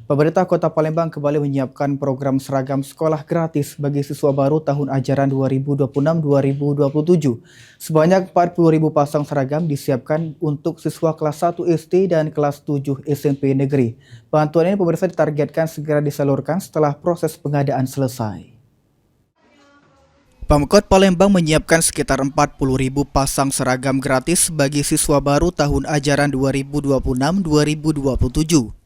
Pemerintah Kota Palembang kembali menyiapkan program seragam sekolah gratis bagi siswa baru tahun ajaran 2026-2027. Sebanyak 40.000 pasang seragam disiapkan untuk siswa kelas 1 SD dan kelas 7 SMP negeri. Bantuan ini pemirsa ditargetkan segera disalurkan setelah proses pengadaan selesai. Pemkot Palembang menyiapkan sekitar 40.000 pasang seragam gratis bagi siswa baru tahun ajaran 2026-2027.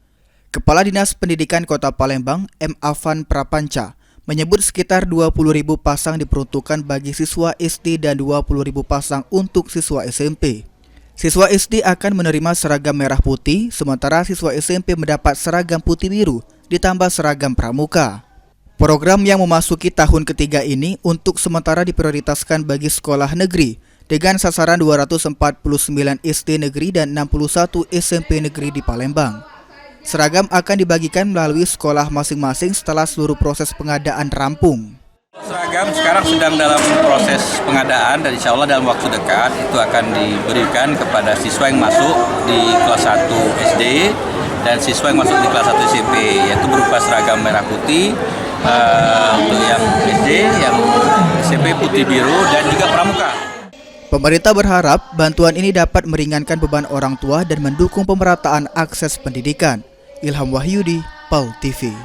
Kepala Dinas Pendidikan Kota Palembang, M. Afan Prapanca, menyebut sekitar 20.000 pasang diperuntukkan bagi siswa SD dan 20.000 pasang untuk siswa SMP. Siswa SD akan menerima seragam merah putih, sementara siswa SMP mendapat seragam putih biru ditambah seragam pramuka. Program yang memasuki tahun ketiga ini untuk sementara diprioritaskan bagi sekolah negeri dengan sasaran 249 SD negeri dan 61 SMP negeri di Palembang. Seragam akan dibagikan melalui sekolah masing-masing setelah seluruh proses pengadaan rampung. Seragam sekarang sedang dalam proses pengadaan dan insya Allah dalam waktu dekat itu akan diberikan kepada siswa yang masuk di kelas 1 SD dan siswa yang masuk di kelas 1 SMP, yaitu berupa seragam merah putih untuk yang SD, yang SMP putih biru dan juga pramuka. Pemerintah berharap bantuan ini dapat meringankan beban orang tua dan mendukung pemerataan akses pendidikan. Ilham Wahyudi, PAL TV.